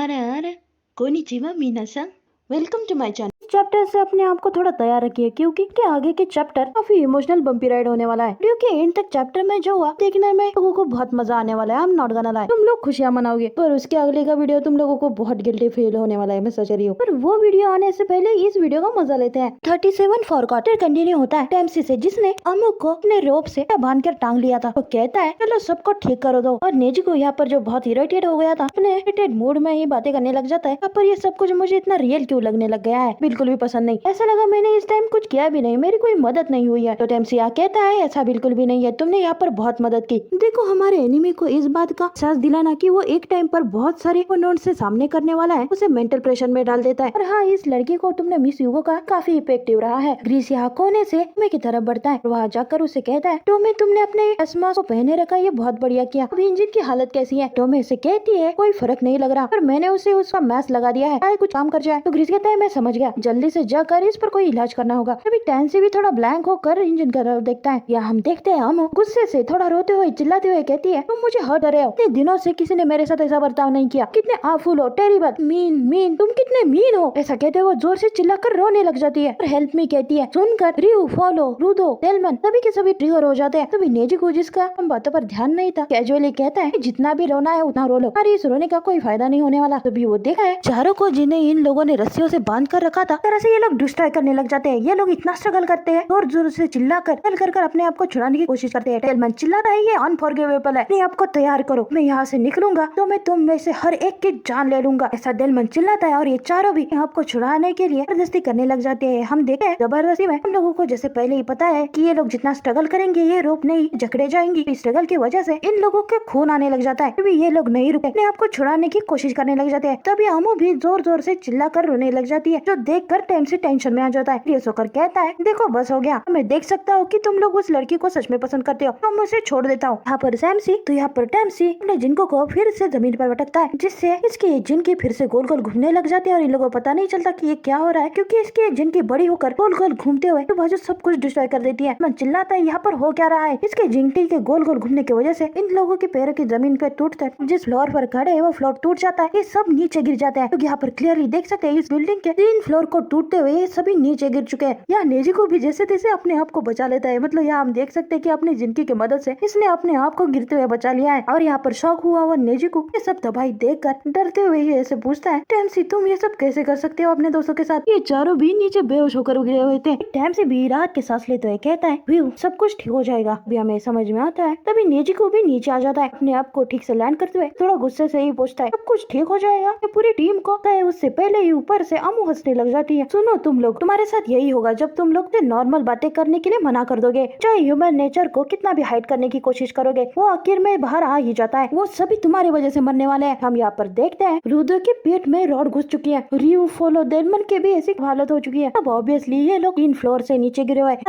अरे अरे कोनिचिवा मीना-san, welcome to my channel. Chapter से अपने आप को थोड़ा तैयार रखिए क्योंकि के आगे के चैप्टर काफी इमोशनल बम्पी राइड होने वाला है। वीडियो के एंड तक चैप्टर में जो हुआ देखने में लोगों को बहुत मजा आने वाला है। I'm not gonna lie, तुम लोग खुशियां मनाओगे, पर उसके अगले का वीडियो तुम लोगों को बहुत गिल्टी फील होने वाला है। मैं सोच रही हूँ, पर वो वीडियो आने से पहले इस वीडियो का मजा लेते हैं। 37 फॉरगॉट कंटिन्यू होता है टेम्सी से, जिसने अमुक को अपने रोप से बांध कर टांग लिया था। वो कहता है चलो सबको ठीक करो दो, और नेजी को यहाँ पर जो बहुत इरिटेट हो गया था, अपने इरिटेट मूड में ही बातें करने लग जाता है। यहाँ पर ये सब कुछ मुझे इतना रियल क्यों लगने लग गया है, बिल्कुल भी पसंद नहीं। ऐसा लगा मैंने इस टाइम कुछ किया भी नहीं, मेरी कोई मदद नहीं हुई है। तो टेम्सिया कहता है ऐसा बिल्कुल भी नहीं है, तुमने यहाँ पर बहुत मदद की। देखो हमारे एनिमी को इस बात का एहसास दिलाना कि वो एक टाइम पर बहुत सारे ओपोनेंट से सामने करने वाला है, उसे मेंटल प्रेशर में डाल देता है। और हाँ, इस लड़की को तुमने मिस यूगो का काफी इफेक्टिव रहा है। ग्रीस यहाँ कोने से टोमे की तरफ बढ़ता है, वहाँ जाकर उसे कहता है टोमे तुमने अपने एस्मा को पहने रखा, ये बहुत बढ़िया किया। अब इंजन की हालत कैसी है? टोमे से कहती है कोई फर्क नहीं लग रहा, पर मैंने उसे उसका मैस लगा दिया है, चाहे कुछ काम कर जाए। तो ग्रीस कहता है मैं समझ गया, जल्दी से जाकर इस पर कोई इलाज करना होगा। अभी टैंसी भी थोड़ा ब्लैंक होकर इंजन की तरफ देखता है। या हम देखते हैं हम गुस्से से थोड़ा रोते हुए चिल्लाते हुए कहती है तुम मुझे हर्ट रहे हो, इतने दिनों से किसी ने मेरे साथ ऐसा बर्ताव नहीं किया, कितने आफुल हो, टेरिबल, मीन मीन, तुम कितने मीन हो। ऐसा कहते हुए वो जोर से चिल्लाकर रोने लग जाती है। और हेल्प मी कहती है। सुनकर रियो, फॉलो, रूदो, टेलमन सभी के सभी ट्रिगर हो जाते हैं। तभी नेजी को, जिसका हम बातों पर ध्यान नहीं था, कैजुअली कहता है जितना भी रोना है उतना रो लो, अरे इस रोने का कोई फायदा नहीं होने वाला। तभी वो देखा है चारों को, जिन्हें इन लोगों ने रस्सियों से बांध कर रखा था, तरह से ये लोग डिस्ट्रॉय करने लग जाते हैं। ये लोग इतना स्ट्रगल करते हैं, जोर जोर से चिल्लाकर कर अपने आप को छुड़ाने की कोशिश करते हैं। टेलमन चिल्लाता है ये अनफॉरगिवेबल है, अपने आप को तैयार करो, मैं यहाँ से निकलूंगा तो मैं तुम में से हर एक की जान ले लूंगा। ऐसा टेलमन चिल्लाता है और ये चारों भी आपको छुड़ाने के लिए जबरदस्ती करने लग जाते हैं। हम देखते हैं जबरदस्ती में हम लोगों को जैसे पहले ही पता है कि ये लोग जितना स्ट्रगल करेंगे ये रोप नहीं जकड़े जाएंगी। इस स्ट्रगल की वजह से इन लोगों के खून आने लग जाता है। तभी ये लोग नहीं रुके, अपने आप को छुड़ाने की कोशिश करने लग जाते हैं। तभी अमू भी जोर जोर से चिल्ला कर रोने लग जाती है, जो देख कर टेम्सी टेंशन में आ जाता है। ये सोकर कहता है देखो बस हो गया, मैं देख सकता हूँ कि तुम लोग उस लड़की को सच में पसंद करते हो, तो मैं उसे छोड़ देता हूँ। यहाँ पर सैमसी तो यहाँ पर टेम्सी अपने जिनको को फिर से जमीन पर भटकता है, जिससे इसकी जिनकी फिर से गोल गोल घूमने लग जाती है। और इन लोगों को पता नहीं चलता कि ये क्या हो रहा है, क्योंकि इसकी जिनकी बड़ी होकर गोल गोल घूमते हुए तो बाजू सब कुछ डिस्ट्रॉय कर देती है। मन चिल्लाता है यहाँ पर हो क्या रहा है। इसके जिंकी के गोल गोल घूमने की वजह से इन लोगों के पैरों की जमीन पे टूटता है, जिस फ्लोर पर खड़े है वो फ्लोर टूट जाता है, ये सब नीचे गिर जाते हैं। तो यहाँ पर क्लियरली देख सकते हैं इस बिल्डिंग के 3 फ्लोर को टूटते हुए ये सभी नीचे गिर चुके हैं। यहाँ नेजी को भी जैसे तैसे अपने आप को बचा लेता है। मतलब यहाँ हम देख सकते हैं कि अपनी जिंदगी की मदद से इसने अपने आप को गिरते हुए बचा लिया है। और यहाँ पर शौक हुआ हुआ नेजी को ये सब तबाही देखकर डरते हुए ही ऐसे पूछता है टेम्सी तुम ये सब कैसे कर सकते हो अपने दोस्तों के साथ। ये चारों भी नीचे बेहोश होकर गिरे हुए थे। टेम्सी भी राहत के सांस लेते हुए कहता है व्यू सब कुछ ठीक हो जाएगा। अभी हमें समझ में आता है। तभी नेजी को भी नीचे आ जाता है, अपने आप को ठीक से लैंड करते हुए थोड़ा गुस्से से ही पूछता है सब कुछ ठीक हो जाएगा। ये पूरी टीम को उससे पहले ही ऊपर से अमू हंसने लग जाती है। सुनो तुम लोग, तुम्हारे साथ यही होगा जब तुम लोग नॉर्मल बातें करने के लिए मना कर दोगे। चाहे ह्यूमन नेचर को कितना भी हाइड करने की कोशिश करोगे, वो आखिर में बाहर आ ही जाता है। वो सभी तुम्हारी वजह से मरने वाले हैं। हम यहाँ पर देखते हैं रूदो के पेट में रॉड घुस चुकी है, रियो, फॉलो, डेलमन के भी ऐसी हालत हो चुकी है। अब ऑब्वियसली ये लोग 3 फ्लोर से नीचे गिरे हुए हैं।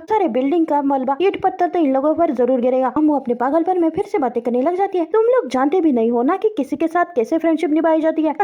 सारे बिल्डिंग का मलबा, ईंट पत्थर तो इन लोगों पर जरूर गिरेगा। हम अपने पागलपन में फिर से बातें करने लग जाती है। तुम लोग जानते भी नहीं हो ना कि किसी के साथ कैसे फ्रेंडशिप निभाई जाती है।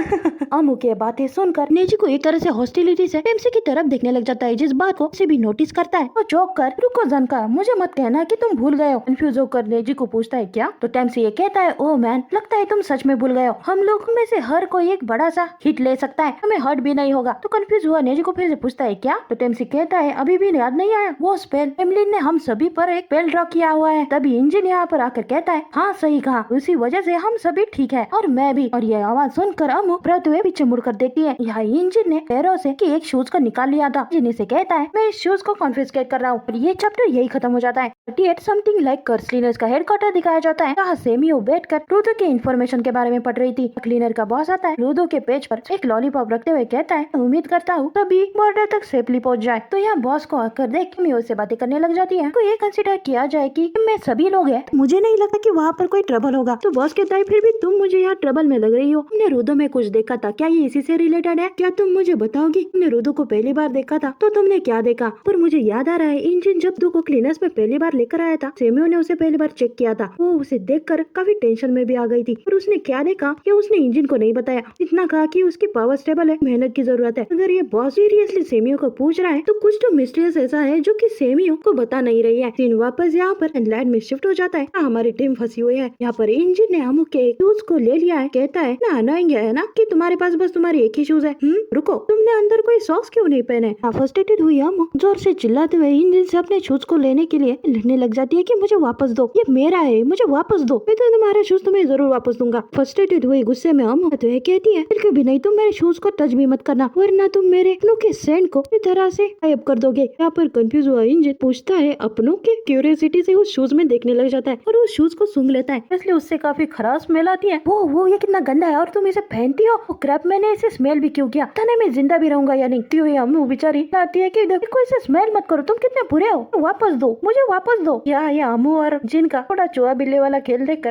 अमू के बातें सुनकर नेजी को एक तरह से हॉस्टिलिटी से टेम्सी की तरफ देखने लग जाता है, जिस बात को से भी नोटिस करता है। वो चौंक कर रुको जनका, मुझे मत कहना कि तुम भूल गए हो। कंफ्यूज होकर नेजी को पूछता है क्या? तो टेम्सी ये कहता है ओह मैन, लगता है तुम सच में भूल गए हो। हम लोग में से हर कोई एक बड़ा सा हिट ले सकता है, हमें हर्ट भी नहीं होगा। तो कंफ्यूज हुआ नेजी को फिर से पूछता है क्या? तो टेम्सी कहता है अभी भी याद नहीं आया वो स्पेल, एमलिन ने हम सभी पर एक स्पेल ड्रॉ किया हुआ है। तभी इंजन यहाँ पर आकर कहता है हाँ सही कहा, उसी वजह से हम सभी ठीक है और मैं भी। और ये आवाज सुनकर अमू हुए पीछे मुड़कर देखती है। यहाँ इंजन ने पैरों से कि एक शूज को निकाल लिया था, जिन्हें से कहता है मैं इस शूज को कॉन्फिस्केट कर रहा हूँ। और ये चैप्टर यही खत्म हो जाता है। 38 समथिंग लाइक कर्सलिनर्स का हेडक्वार्टर दिखाया जाता है, जहाँ सेमियो बैठकर रूदो के इन्फॉर्मेशन के बारे में पढ़ रही थी। क्लीनर का बॉस आता है, रूदो के पेज पर एक लॉलीपॉप रखते हुए कहता है उम्मीद करता हूँ तभी बॉर्डर तक सेफली पहुँच जाए। तो यहाँ बॉस को आकर देख के उससे बातें करने लग जाती है। तो ये कंसिडर किया जाए कि मैं सभी लोग हैं, मुझे नहीं लगता कि वहाँ पर कोई ट्रबल होगा। तो बॉस कहता है फिर भी तुम मुझे यहाँ ट्रबल में लग रही हो, हमने रूदो में कुछ देखा था, क्या ये इसी से रिलेटेड है? क्या तुम मुझे बताओगी? तुमने रुदो को पहली बार देखा था तो तुमने क्या देखा? पर मुझे याद आ रहा है इंजन जब दो को क्लीनर्स में पहली बार लेकर आया था, सेमियो ने उसे पहली बार चेक किया था। वो उसे देखकर काफी टेंशन में भी आ गई थी। और उसने क्या देखा ये उसने इंजन को नहीं बताया, इतना कहा कि उसकी पावर स्टेबल है, मेहनत की जरूरत है। अगर ये बॉस सीरियसली सेमियो को पूछ रहा है तो कुछ तो मिस्टीरियस ऐसा है जो कि सेमियो को बता नहीं रही है। सीन वापस यहाँ पर लैंड में शिफ्ट हो जाता है। हमारी टीम फंसी हुई है। यहाँ पर इंजन ने अमू के शूज को ले लिया है। कहता है ना अनोइंग है ना कि तुम्हारे पास बस तुम्हारी एक ही शूज है। रुको, तुमने अंदर कोई सॉक्स क्यों नहीं पहने? फ्रस्ट्रेटेड हुई अमू जोर से चिल्लाते हुए इंजन से अपने शूज को लेने के लिए लड़ने लग जाती है कि मुझे वापस दो, ये मेरा है, मुझे वापस दो, मैं तो तुम्हारे शूज तुम्हें जरूर वापस दूंगा। फ्रस्ट्रेटेड हुई गुस्से में अमू तो कहती है बिल्कुल भी नहीं, तुम मेरे शूज को टच भी मत करना वरना तुम मेरे अपनों के सेंड को इस तरह से गायब कर दोगे। यहाँ पर कंफ्यूज हुआ इंजन पूछता है अपनों के, क्यूरियोसिटी से उस शूज में देखने लग जाता है और उस शूज को सूंघ लेता है। इसलिए उससे काफी खराब स्मेल आती है। वो ये कितना गंदा है और तुम इसे पहनती हो? वो क्रैप मैंने इसे स्मेल भी क्यों किया? थाने में जिंदा भी रहूंगा या नहीं? हुई अम्मू बेचारी आती है कि देखो इसे स्मेल मत करो, तुम कितने बुरे हो, वापस दो, मुझे वापस दो। ये अम्मू और जिन का थोड़ा चूहा बिल्ली वाला खेल देख कर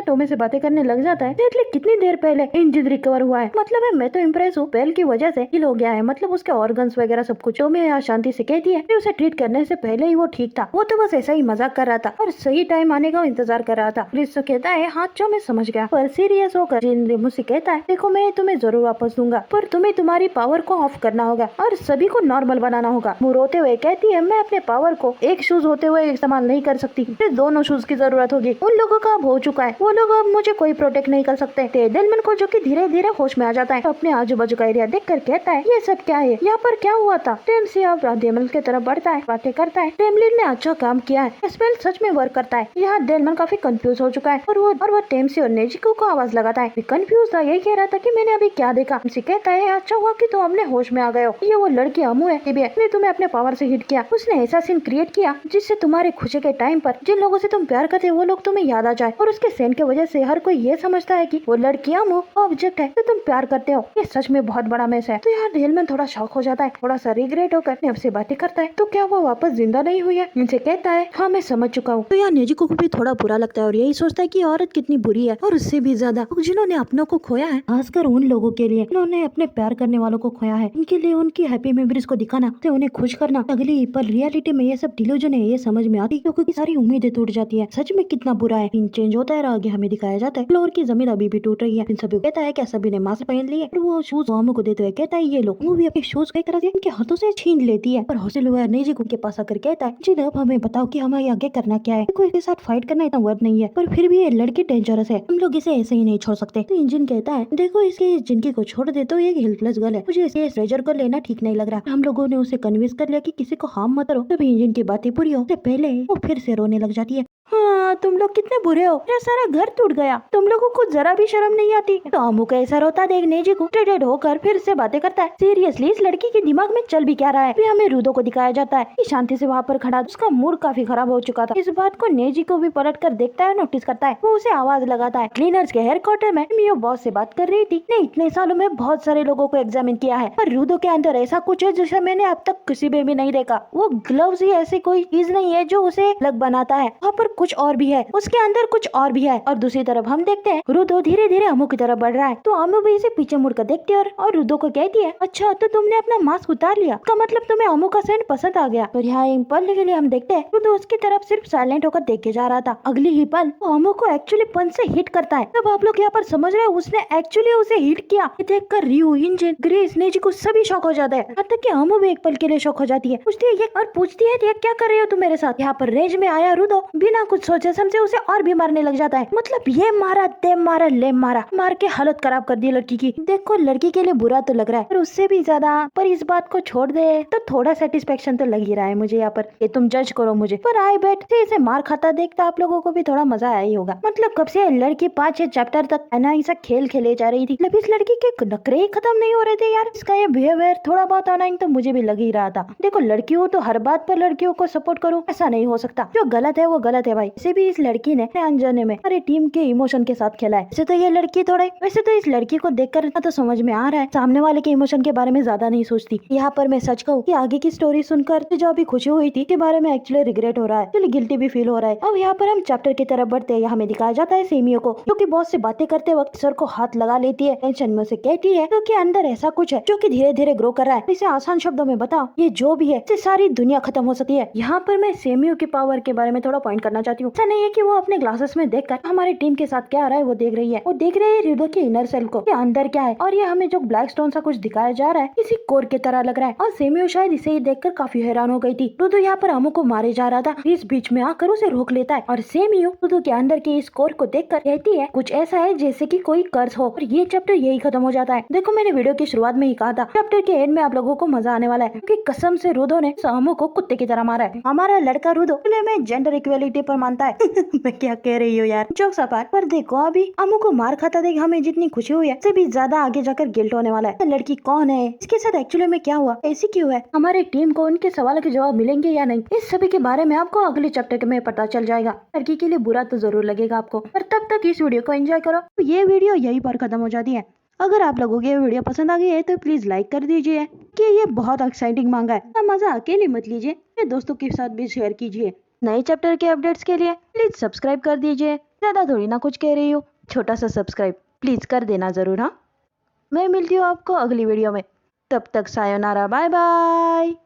टोमे से बातें करने लग जाता है। इसलिए कितनी देर पहले इंजन रिकवर हुआ है, मतलब है मैं तो इम्प्रेस हूँ, बेल की वजह से हिल हो गया है, मतलब उसके ऑर्गन्स वगैरह सब कुछ। टोमे यहाँ शांति से कहती है उसे ट्रीट करने से पहले ही वो ठीक था, वो तो बस ऐसा ही मजाक कर रहा था और सही टाइम आने का इंतजार कर रहा था। पुलिस कहता है हाँ चो मैं समझ गया, पर सीरियस होकर जिन मुझसे कहता है देखो मैं तुम्हें जरूर वापस दूंगा, पर तुम्हें तुम्हारी पावर को ऑफ करना होगा और सभी को नॉर्मल बनाना होगा। वो रोते हुए कहती है मैं अपने पावर को एक शूज होते हुए इस्तेमाल नहीं कर सकती, फिर दोनों शूज की जरूरत होगी। उन लोगों का अब हो चुका है, वो लोग अब मुझे कोई प्रोटेक्ट नहीं कर सकते। डेलमन को जो कि धीरे धीरे होश में आ जाता है तो अपने आजू बाजू का एरिया देख कर कहता है ये सब क्या है, यहाँ पर क्या हुआ था? टेमसी अब डेलमन की तरफ बढ़ता है, बातें करता है। टेमलिन ने अच्छा काम किया है, स्पेल सच में वर्क करता है। यहाँ डेलमन काफी कंफ्यूज हो चुका है और वो टेमसी और नेजिको को आवाज लगाता है। कंफ्यूज था, यही कह रहा था कि मैंने अभी क्या देखा। टेमसी कहता है अच्छा हुआ कि तुम अपने होश में आ गए हो, ये वो लड़की अमू है, उसने तुम्हें अपने पावर से हिट किया, उसने ऐसा सीन क्रिएट किया जिससे तुम्हारे खुशी के टाइम पर जिन लोगों से तुम प्यार करते हो वो लोग तुम्हें याद आ जाए और उसके सेंड की वजह से हर कोई ये समझता है कि वो लड़की अमू ऑब्जेक्ट है तो तुम प्यार करते हो। ये सच में बहुत बड़ा मैस है। तो यार डेलमन थोड़ा शॉक हो जाता है, थोड़ा सा रिग्रेट होकर अपने आपसे बातें करता है तो क्या वो वापस जिंदा नहीं हुई है? इनसे कहता है हाँ मैं समझ चुका हूँ। तो यार नेजिको को भी थोड़ा बुरा लगता है और यही सोचता है कि औरत कितनी बुरी है और उससे भी ज्यादा जिन्होंने अपनों को खोया है, खासकर उन लोगों के लिए जिन्होंने अपने प्यार करने वालों को खोया है, उनके लिए उनकी हैप्पी मेमोरीज को दिखाना तो उन्हें खुश करना अगली पर रियलिटी में ये सब डिल्यूजन है ये समझ में आती क्योंकि सारी उम्मीदें टूट जाती है। सच में कितना बुरा है। सीन चेंज होता है और आगे हमें दिखाया जाता है फ्लोर की जमीन अभी भी टूट रही है। इन सभी कहता है क्या सभी ने मास्क पहन लिए और वो शूज अमू को देते हुए कहता है ये लो। वो भी अपने शूज एक तरह से इनके हाथों से छीन लेती है और हौसले हुआ नेजिको के पास आकर कहता है जी अब हमें बताओ कि हमें आगे करना क्या है। कोई के साथ फाइट करना इतना वर्थ नहीं है पर फिर भी ये लड़की डेंजरस है, हम लोग इसे ऐसे ही नहीं छोड़ सकते। तो इंजन कहता है देखो इसके जिनकी को छोड़ दे तो ये हेल्पलेस गर्ल है, मुझे इसके ट्रेजर को लेना ठीक नहीं लग रहा। हम लोगों ने उसे कन्विंस कर लिया कि किसी को हार्म मत करो। तभी इंजन की बातें पूरी होने से पहले वो फिर से रोने लग जाती है। हाँ तुम लोग कितने बुरे हो, मेरा सारा घर टूट गया, तुम लोगों को जरा भी शर्म नहीं आती। तो अमू का ऐसा रोता देख नेजिको टेढ़ होकर फिर से बातें करता है। सीरियसली इस लड़की के दिमाग में चल भी क्या रहा है? फिर हमें रुदो को दिखाया जाता है कि शांति से वहाँ पर खड़ा, उसका मूड काफी खराब हो चुका था। इस बात को नेजिको भी पलट कर देखता है, नोटिस करता है। वो उसे आवाज लगाता है। क्लीनर्स के हेयर क्वार्टर में मियो बॉस से बात कर रही थी। ने इतने सालों में बहुत सारे लोगों को एग्जामिन किया है पर रुदो के अंदर ऐसा कुछ है जिसे मैंने अब तक किसी में भी नहीं देखा। वो ग्लव्स ही ऐसी कोई चीज नहीं है जो उसे अलग बनाता है, वहाँ पर कुछ और भी है, उसके अंदर कुछ और भी है। और दूसरी तरफ हम देखते हैं रुदो धीरे धीरे अमू की तरफ बढ़ रहा है। तो अमू भी इसे पीछे मुड़कर देखती है और रुदो को कहती है अच्छा तो तुमने अपना मास्क उतार लिया, इसका मतलब तुम्हें अमू का सेंट पसंद आ गया। पर यहाँ एक पल के लिए हम देखते हैं रुदो उसकी तरफ सिर्फ साइलेंट होकर देखे जा रहा था। अगली ही पल वो अमू को एक्चुअली पंच से हिट करता है। तब आप लोग यहाँ पर समझ रहे हैं उसने एक्चुअली उसे हिट किया। देख कर रियू, इंजन, ग्रेस, नेजिको सभी शॉक हो जाते हैं। यहाँ तक कि अमू भी एक पल के लिए शॉक हो जाती है। पूछती है ये और पूछती है क्या कर रही हो तुम मेरे साथ? यहाँ पर रेंज में आया रुदो बिना कुछ सोचे समझे उसे और भी मारने लग जाता है। मतलब ये मारा, दे मारा, ले मारा, मार के हालत खराब कर दी लड़की की। देखो लड़की के लिए बुरा तो लग रहा है पर उससे भी ज्यादा, पर इस बात को छोड़ दे तो थोड़ा सेटिस्फेक्शन तो लग ही रहा है मुझे यहाँ पर। ये तुम जज करो मुझे, पर आई बेट से इसे मार खाता देखता आप लोगों को भी थोड़ा मजा आया ही होगा। मतलब कब से लड़की 5-6 चैप्टर तक ऐसा खेल खेले जा रही थी, मतलब इस लड़की के नखरे ही खत्म नहीं हो रहे थे यार। इसका ये बिहेवियर थोड़ा बहुत अनाइंग तो मुझे भी लग ही रहा था। देखो लड़की हो तो हर बात पर लड़कियों को सपोर्ट करो ऐसा नहीं हो सकता, जो गलत है वो गलत है भाई। इसे भी अभी इस लड़की ने अनजाने में हमारे टीम के इमोशन के साथ खेला है। वैसे तो ये लड़की वैसे तो इस लड़की को देखकर तो समझ में आ रहा है सामने वाले के इमोशन के बारे में ज्यादा नहीं सोचती। यहाँ पर मैं सच कहूँ कि आगे की स्टोरी सुनकर जो अभी खुशी हुई थी के बारे में एक्चुअली रिग्रेट हो रहा है, एक्चुअली गिल्टी भी फील हो रहा है। अब यहाँ पर हम चैप्टर की तरफ बढ़ते हैं। यहाँ में दिखाया जाता है सेमियो को जो कि बॉस से बातें करते वक्त सर को हाथ लगा लेती है। टेंशन में से कहती है क्योंकि अंदर ऐसा कुछ है जो कि धीरे धीरे ग्रो कर रहा है। इसे आसान शब्दों में बताओ, ये जो भी है इससे सारी दुनिया खत्म हो सकती है। यहाँ पर मैं सेमियो की पावर के बारे में थोड़ा पॉइंट करना चाहती हूँ। ऐसा नहीं है कि वो अपने ग्लासेस में देखकर हमारी टीम के साथ क्या आ रहा है वो देख रही है। वो देख रही है रिडो के इनर सेल को, ये अंदर क्या है। और ये हमें जो ब्लैक स्टोन सा कुछ दिखाया जा रहा है किसी कोर के तरह लग रहा है। और सेमियो शायद इसे ही देखकर काफी हैरान हो गई थी। रुदो यहाँ पर अमू को मारे जा रहा था, इस बीच में आकर उसे रोक लेता है और सेमियो रुदो के अंदर के इस कोर को देखकर कहती है कुछ ऐसा है जैसे कि कोई कर्ज हो। और ये चैप्टर यही खत्म हो जाता है। देखो मैंने वीडियो की शुरुआत में ही कहा था चैप्टर के एंड में आप लोगों को मजा आने वाला है क्योंकि कसम से रुदो ने अमू को कुत्ते की तरह मारा है। हमारा लड़का रुदो में जेंडर इक्वेलिटी पर मानता है। मैं क्या कह रही हूँ यार, जोक्स अपार्ट। पर देखो अभी अमू को मार खाता देख हमें जितनी खुशी हुई है उससे भी ज्यादा आगे जाकर गिल्ट होने वाला है। लड़की कौन है, इसके साथ एक्चुअली में क्या हुआ, ऐसी क्यों है, हमारे टीम को उनके सवालों के जवाब मिलेंगे या नहीं, इस सभी के बारे में आपको अगले चैप्टर में पता चल जाएगा। लड़की के लिए बुरा तो जरूर लगेगा आपको, पर तब तक इस वीडियो को एंजॉय करो। तो ये वीडियो यही पर खत्म हो जाती है। अगर आप लोगों को ये वीडियो पसंद आ गई है तो प्लीज लाइक कर दीजिए कि ये बहुत एक्साइटिंग मांगा है। मजा अकेले मत लीजिए, ये दोस्तों के साथ भी शेयर कीजिए। नए चैप्टर के अपडेट्स के लिए प्लीज सब्सक्राइब कर दीजिए। ज्यादा थोड़ी ना कुछ कह रही हूँ, छोटा सा सब्सक्राइब प्लीज कर देना जरूर। हाँ, मैं मिलती हूँ आपको अगली वीडियो में, तब तक सायोनारा, बाय बाय।